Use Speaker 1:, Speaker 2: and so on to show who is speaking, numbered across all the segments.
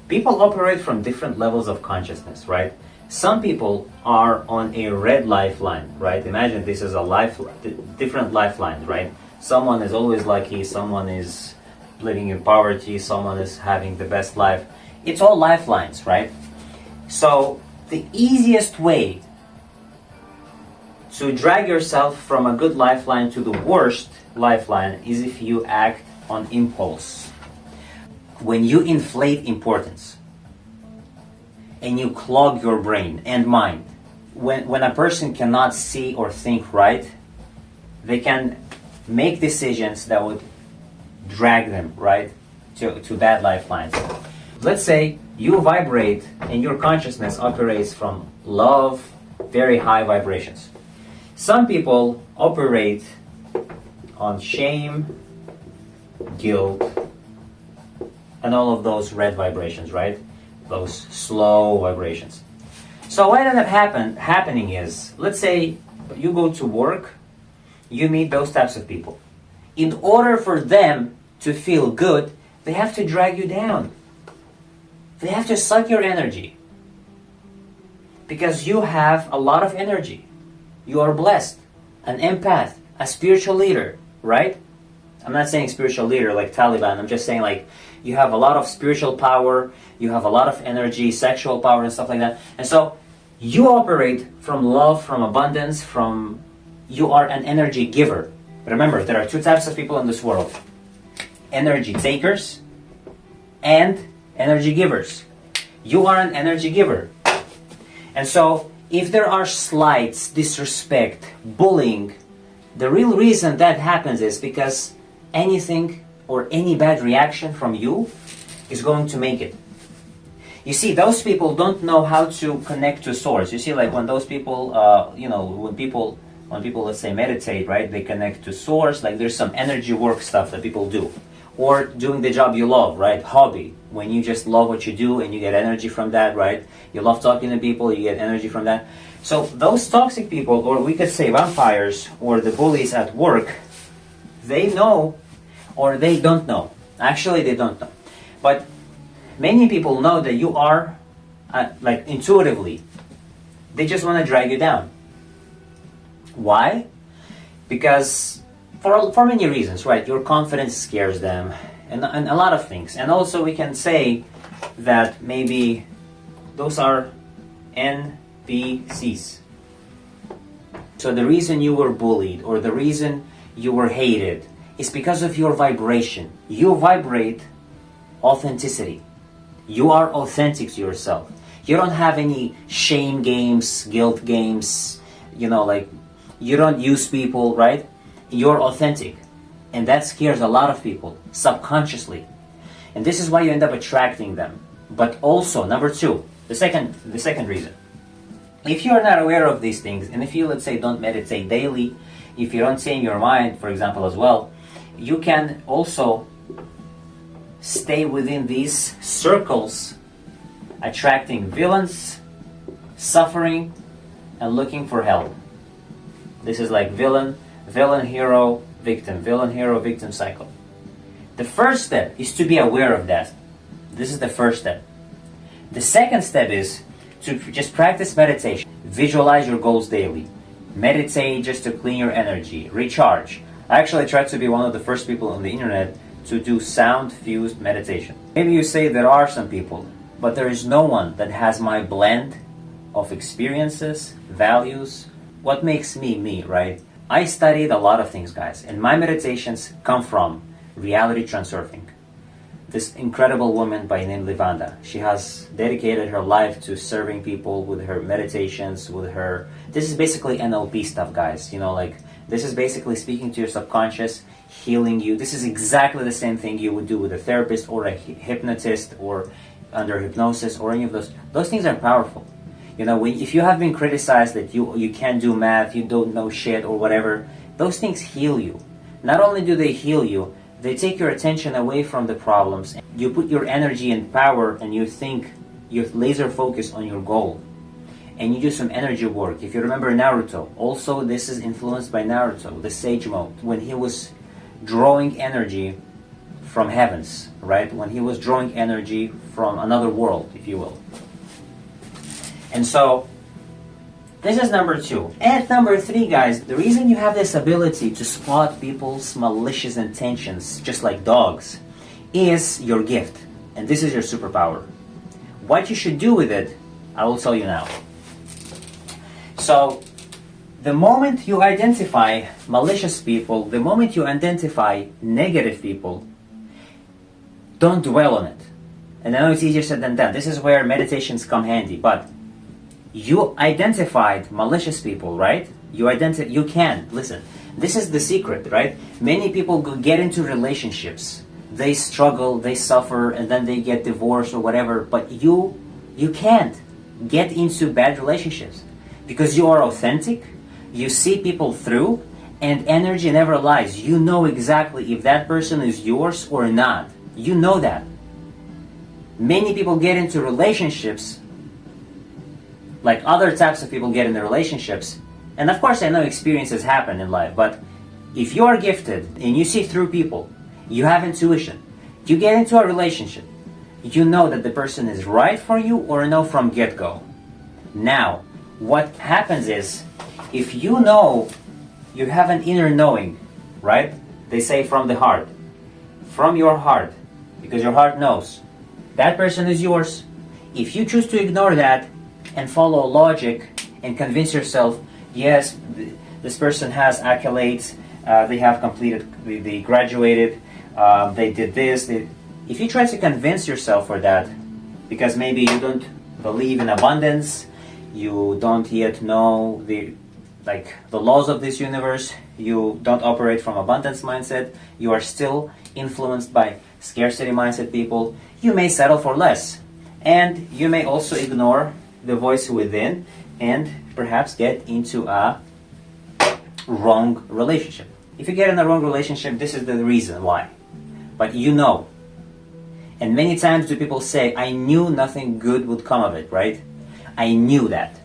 Speaker 1: People operate from different levels of consciousness, right? Some people are on a red lifeline, right? Imagine this is a different lifelines, right? Someone is always lucky, someone is living in poverty, someone is having the best life. It's all lifelines, right? So the easiest way to drag yourself from a good lifeline to the worst lifeline is if you act on impulse. When you inflate importance and you clog your brain and mind, when a person cannot see or think right, they can make decisions that would drag them, right, to bad lifelines. Let's say you vibrate and your consciousness operates from love, very high vibrations. Some people operate on shame, guilt, and all of those red vibrations, right? Those slow vibrations. So what ended up happening is, let's say you go to work, you meet those types of people. In order for them to feel good, they have to drag you down. They have to suck your energy. Because you have a lot of energy. You are blessed, an empath, a spiritual leader, right? I'm not saying spiritual leader like Taliban. I'm just saying like you have a lot of spiritual power, you have a lot of energy, sexual power and stuff like that. And so you operate from love, from abundance, you are an energy giver. Remember, there are two types of people in this world. Energy takers and energy givers. You are an energy giver. And so if there are slights, disrespect, bullying, the real reason that happens is because anything or any bad reaction from you is going to make it. You see, those people don't know how to connect to source. You see, like when those people, when people, let's say, meditate, right, they connect to source, like there's some energy work stuff that people do. Or doing the job you love, right, hobby, when you just love what you do and you get energy from that, right? You love talking to people, you get energy from that. So those toxic people, or we could say vampires, or the bullies at work, they know or they don't know. Actually, they don't know. But many people know that you are, like intuitively, they just want to drag you down. Why? Because for many reasons, right? Your confidence scares them, and a lot of things. And also we can say that maybe those are NPCs. So the reason you were bullied or the reason you were hated is because of your vibration. You vibrate authenticity. You are authentic to yourself. You don't have any shame games, guilt games, like you don't use people, right? You're authentic. And that scares a lot of people subconsciously. And this is why you end up attracting them. But also, number two, the second reason. If you are not aware of these things, and if you, let's say, don't meditate daily, if you don't stay in your mind, for example, as well, you can also stay within these circles, attracting villains, suffering, and looking for help. This is like villain, hero, victim cycle. The first step is to be aware of that. This is the first step. The second step is to just practice meditation. Visualize your goals daily. Meditate just to clean your energy, recharge. I actually tried to be one of the first people on the internet to do sound-fused meditation. Maybe you say there are some people, but there is no one that has my blend of experiences, values, what makes me, me, right? I studied a lot of things, guys, and my meditations come from Reality Transurfing. This incredible woman by name Livanda. She has dedicated her life to serving people with her meditations, this is basically NLP stuff, guys. This is basically speaking to your subconscious, healing you. This is exactly the same thing you would do with a therapist or a hypnotist or under hypnosis or any of those. Those things are powerful. If you have been criticized that you can't do math, you don't know shit or whatever, those things heal you. Not only do they heal you, they take your attention away from the problems. You put your energy and power and you laser focus on your goal. And you do some energy work. If you remember Naruto, also this is influenced by Naruto, the Sage Mode, when he was drawing energy from heavens, right? When he was drawing energy from another world, if you will. And so, this is number 2. And number 3, guys, the reason you have this ability to spot people's malicious intentions, just like dogs, is your gift. And this is your superpower. What you should do with it, I will tell you now. So, the moment you identify malicious people, the moment you identify negative people, don't dwell on it. And I know it's easier said than done. This is where meditations come handy. But you identified malicious people, right? You can. Listen, this is the secret, right? Many people get into relationships. They struggle, they suffer, and then they get divorced or whatever. But you can't get into bad relationships because you are authentic. You see people through, and energy never lies. You know exactly if that person is yours or not. You know that. Many people get into relationships, like other types of people get into relationships, and of course I know experiences happen in life, but if you are gifted and you see through people, you have intuition, you get into a relationship, you know that the person is right for you or no from get-go. Now, what happens is, if you know, you have an inner knowing, right? They say from the heart, from your heart, because your heart knows that person is yours. If you choose to ignore that and follow logic and convince yourself, yes, this person has accolades, they have completed, they graduated, they did this. If you try to convince yourself for that, because maybe you don't believe in abundance, you don't yet know the laws of this universe, you don't operate from abundance mindset, you are still influenced by scarcity mindset people, you may settle for less. And you may also ignore the voice within and perhaps get into a wrong relationship. If you get in a wrong relationship, this is the reason why. But you know. And many times do people say, I knew nothing good would come of it, right? I knew that.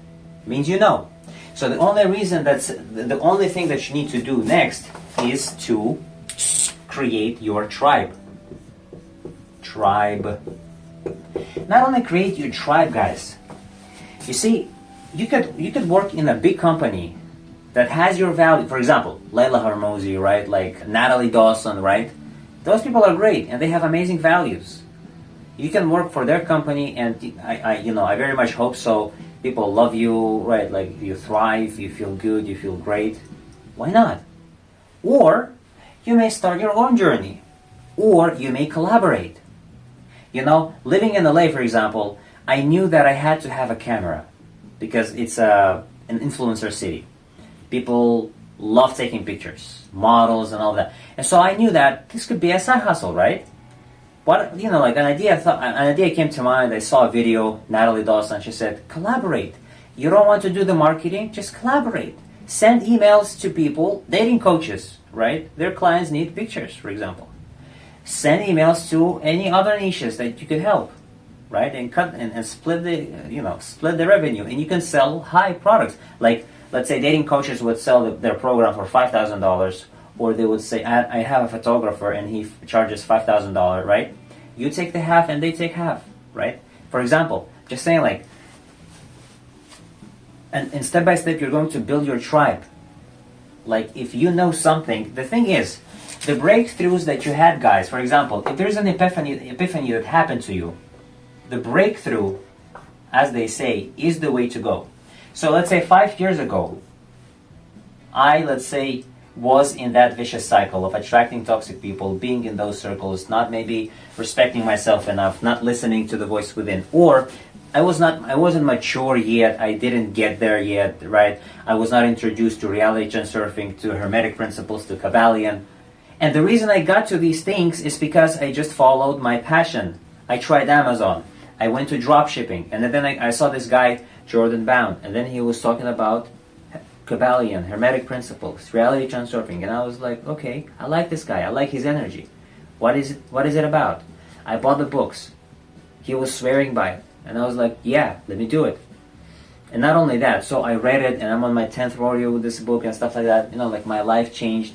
Speaker 1: It means you know. So the only thing that you need to do next is to create your tribe. Not only create your tribe, guys. You see, you could work in a big company that has your value. For example, Layla Harmozy, right? Like Natalie Dawson, right? Those people are great and they have amazing values. You can work for their company, and I very much hope so. People love you, right? Like you thrive, you feel good, you feel great. Why not? Or you may start your own journey, or you may collaborate. Living in LA, for example, I knew that I had to have a camera because it's an influencer city. People love taking pictures, models and all that. And so I knew that this could be a side hustle, right? An idea came to mind. I saw a video, Natalie Dawson, she said, collaborate. You don't want to do the marketing, just collaborate. Send emails to people, dating coaches, right? Their clients need pictures, for example. Send emails to any other niches that you could help, right? And cut and split the revenue, and you can sell high products. Like, let's say dating coaches would sell their program for $5,000, or they would say, I have a photographer and he charges $5,000, right? You take the half and they take half, right? For example, just saying like, and step by step you're going to build your tribe. Like if you know something, the thing is, the breakthroughs that you had, guys, for example, if there's an epiphany that happened to you, the breakthrough, as they say, is the way to go. So let's say 5 years ago, I was in that vicious cycle of attracting toxic people, being in those circles, not maybe respecting myself enough, not listening to the voice within, or I wasn't mature yet, I didn't get there yet, right? I was not introduced to reality transurfing, to hermetic principles, to Kabbalion. And the reason I got to these things is because I just followed my passion. I tried Amazon, I went to drop shipping, and then I saw this guy, Jordan Bound, and then he was talking about Kabbalion, hermetic principles, reality transurfing, and I was like, okay, I like this guy, I like his energy. What is it about? I bought the books. He was swearing by it, and I was like, yeah, let me do it. And not only that, so I read it, and I'm on my 10th rodeo with this book and stuff like that. Like my life changed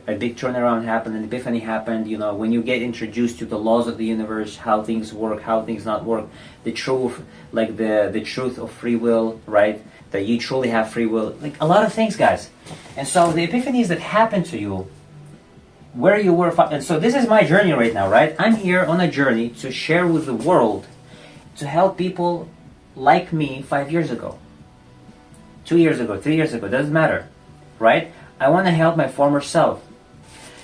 Speaker 1: a big turnaround happened, an epiphany happened, you know, when you get introduced to the laws of the universe, how things work, how things not work, the truth, like the truth of free will, right? That you truly have free will, like a lot of things, guys. And so the epiphanies that happen to you, where you were, and so this is my journey right now, right? I'm here on a journey to share with the world, to help people like me 5 years ago, 2 years ago, 3 years ago, doesn't matter, right? I want to help my former self.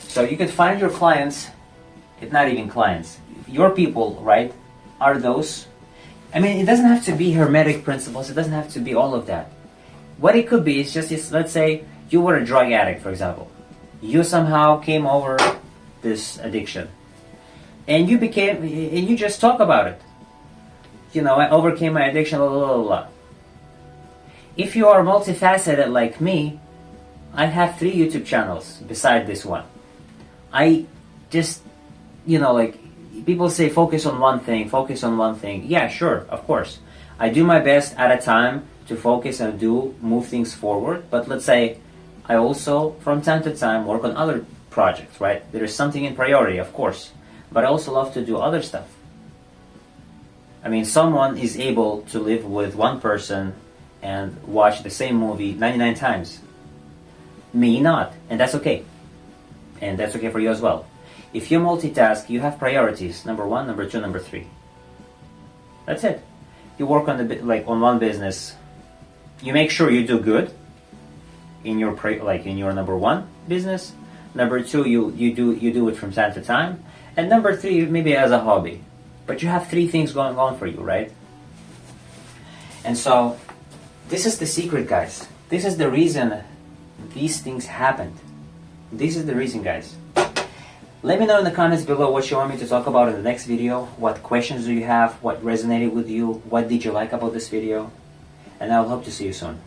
Speaker 1: So you could find your clients, if not even clients, your people, right, are those. I mean, it doesn't have to be hermetic principles. It doesn't have to be all of that. What it could be is just, let's say you were a drug addict, for example. You somehow came over this addiction. And you just talk about it. You know, I overcame my addiction, blah, blah, blah, blah. If you are multifaceted like me, I have 3 YouTube channels beside this one. I just, you know, like, people say focus on one thing, focus on one thing. Yeah, sure, of course. I do my best at a time to focus and move things forward. But let's say I also, from time to time, work on other projects, right? There is something in priority, of course. But I also love to do other stuff. I mean, someone is able to live with one person and watch the same movie 99 times. Me not, and that's okay. And that's okay for you as well. If you multitask, you have priorities. Number 1, number 2, number 3. That's it. You work on on one business. You make sure you do good in your in your number 1 business. Number 2, you do it from time to time. And number 3, maybe as a hobby. But you have 3 things going on for you, right? And so this is the secret, guys. This is the reason these things happened. This is the reason, guys. Let me know in the comments below what you want me to talk about in the next video. What questions do you have? What resonated with you? What did you like about this video? And I'll hope to see you soon.